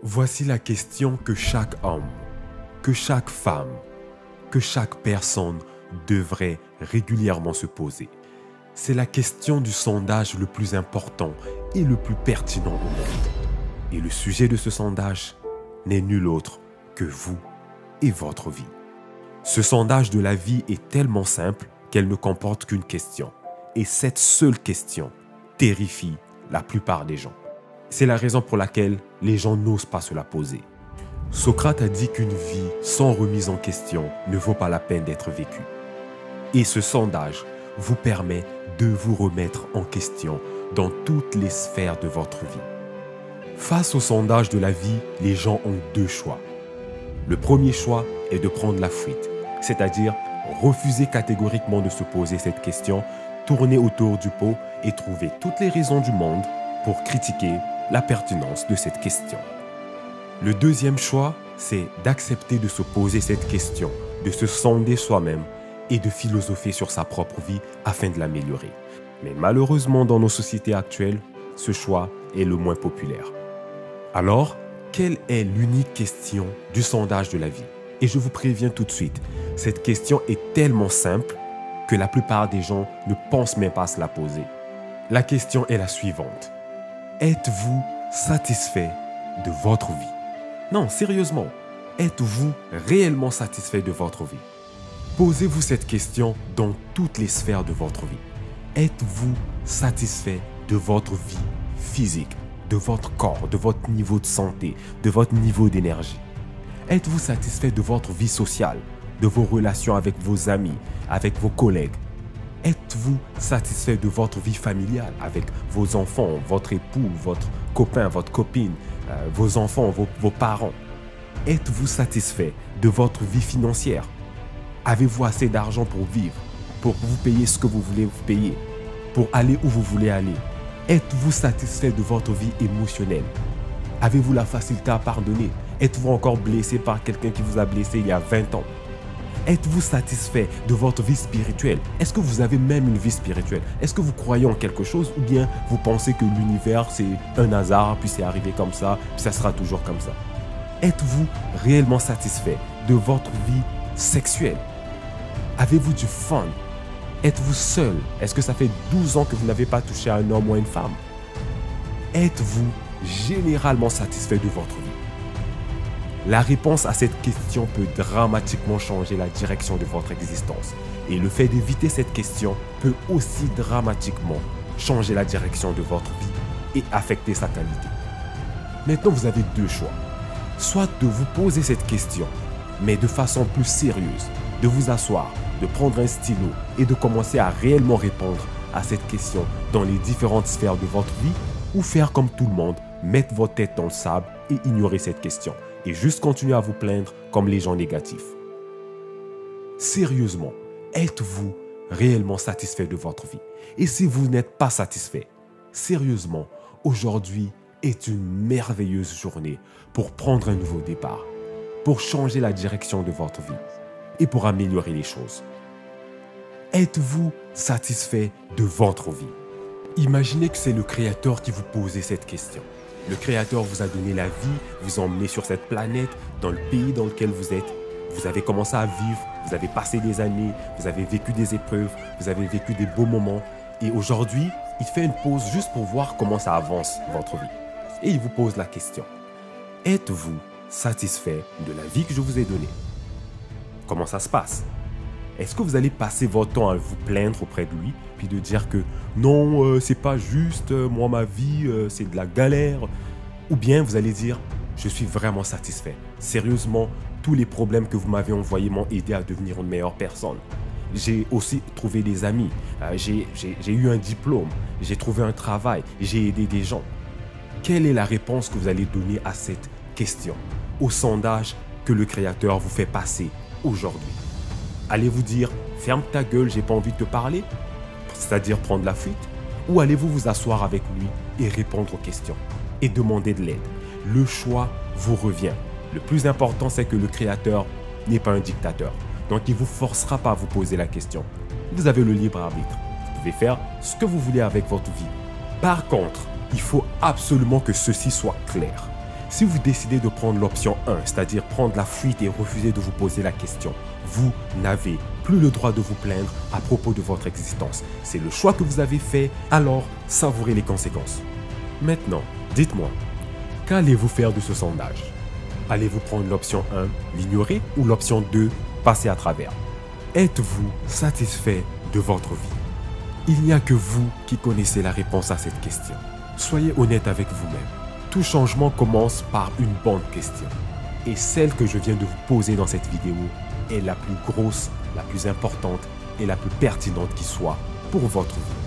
Voici la question que chaque homme, que chaque femme, que chaque personne devrait régulièrement se poser. C'est la question du sondage le plus important et le plus pertinent au monde. Et le sujet de ce sondage n'est nul autre que vous et votre vie. Ce sondage de la vie est tellement simple qu'elle ne comporte qu'une question. Et cette seule question terrifie la plupart des gens. C'est la raison pour laquelle les gens n'osent pas se la poser. Socrate a dit qu'une vie sans remise en question ne vaut pas la peine d'être vécue. Et ce sondage vous permet de vous remettre en question dans toutes les sphères de votre vie. Face au sondage de la vie, les gens ont deux choix. Le premier choix est de prendre la fuite, c'est-à-dire refuser catégoriquement de se poser cette question, tourner autour du pot et trouver toutes les raisons du monde pour critiquer la pertinence de cette question. Le deuxième choix, c'est d'accepter de se poser cette question, de se sonder soi-même et de philosopher sur sa propre vie afin de l'améliorer. Mais malheureusement, dans nos sociétés actuelles, ce choix est le moins populaire. Alors, quelle est l'unique question du sondage de la vie? Et je vous préviens tout de suite, cette question est tellement simple que la plupart des gens ne pensent même pas à se la poser. La question est la suivante. Êtes-vous satisfait de votre vie? Non, sérieusement, êtes-vous réellement satisfait de votre vie? Posez-vous cette question dans toutes les sphères de votre vie. Êtes-vous satisfait de votre vie physique, de votre corps, de votre niveau de santé, de votre niveau d'énergie? Êtes-vous satisfait de votre vie sociale, de vos relations avec vos amis, avec vos collègues? Êtes-vous satisfait de votre vie familiale avec vos enfants, votre époux, votre copain, votre copine, vos enfants, vos parents? Êtes-vous satisfait de votre vie financière? Avez-vous assez d'argent pour vivre, pour vous payer ce que vous voulez vous payer, pour aller où vous voulez aller? Êtes-vous satisfait de votre vie émotionnelle? Avez-vous la facilité à pardonner? Êtes-vous encore blessé par quelqu'un qui vous a blessé il y a 20 ans? Êtes-vous satisfait de votre vie spirituelle? Est-ce que vous avez même une vie spirituelle? Est-ce que vous croyez en quelque chose ou bien vous pensez que l'univers c'est un hasard, puis c'est arrivé comme ça, puis ça sera toujours comme ça? Êtes-vous réellement satisfait de votre vie sexuelle? Avez-vous du fun? Êtes-vous seul? Est-ce que ça fait 12 ans que vous n'avez pas touché à un homme ou à une femme? Êtes-vous généralement satisfait de votre vie? La réponse à cette question peut dramatiquement changer la direction de votre existence. Et le fait d'éviter cette question peut aussi dramatiquement changer la direction de votre vie et affecter sa qualité. Maintenant, vous avez deux choix. Soit de vous poser cette question, mais de façon plus sérieuse, de vous asseoir, de prendre un stylo et de commencer à réellement répondre à cette question dans les différentes sphères de votre vie, ou faire comme tout le monde, mettre votre tête dans le sable et ignorer cette question, et juste continuer à vous plaindre comme les gens négatifs. Sérieusement, êtes-vous réellement satisfait de votre vie? Et si vous n'êtes pas satisfait, sérieusement, aujourd'hui est une merveilleuse journée pour prendre un nouveau départ, pour changer la direction de votre vie et pour améliorer les choses. Êtes-vous satisfait de votre vie? Imaginez que c'est le Créateur qui vous posait cette question. Le Créateur vous a donné la vie, vous a emmené sur cette planète, dans le pays dans lequel vous êtes. Vous avez commencé à vivre, vous avez passé des années, vous avez vécu des épreuves, vous avez vécu des beaux moments. Et aujourd'hui, il fait une pause juste pour voir comment ça avance votre vie. Et il vous pose la question. Êtes-vous satisfait de la vie que je vous ai donnée? Comment ça se passe? Est-ce que vous allez passer votre temps à vous plaindre auprès de lui, puis de dire que non, c'est pas juste, moi ma vie, c'est de la galère? Ou bien vous allez dire, je suis vraiment satisfait. Sérieusement, tous les problèmes que vous m'avez envoyés m'ont aidé à devenir une meilleure personne. J'ai aussi trouvé des amis, j'ai eu un diplôme, j'ai trouvé un travail, j'ai aidé des gens. Quelle est la réponse que vous allez donner à cette question, au sondage que le Créateur vous fait passer aujourd'hui? Allez-vous dire « ferme ta gueule, j'ai pas envie de te parler », c'est-à-dire prendre la fuite? Ou allez-vous vous asseoir avec lui et répondre aux questions et demander de l'aide? Le choix vous revient. Le plus important, c'est que le Créateur n'est pas un dictateur. Donc, il ne vous forcera pas à vous poser la question. Vous avez le libre arbitre. Vous pouvez faire ce que vous voulez avec votre vie. Par contre, il faut absolument que ceci soit clair. Si vous décidez de prendre l'option 1, c'est-à-dire prendre la fuite et refuser de vous poser la question, vous n'avez plus le droit de vous plaindre à propos de votre existence. C'est le choix que vous avez fait, alors savourez les conséquences. Maintenant, dites-moi, qu'allez-vous faire de ce sondage? Allez-vous prendre l'option 1, l'ignorer, ou l'option 2, passer à travers? Êtes-vous satisfait de votre vie? Il n'y a que vous qui connaissez la réponse à cette question. Soyez honnête avec vous-même. Tout changement commence par une bonne question. Et celle que je viens de vous poser dans cette vidéo est la plus grosse, la plus importante et la plus pertinente qui soit pour votre vie.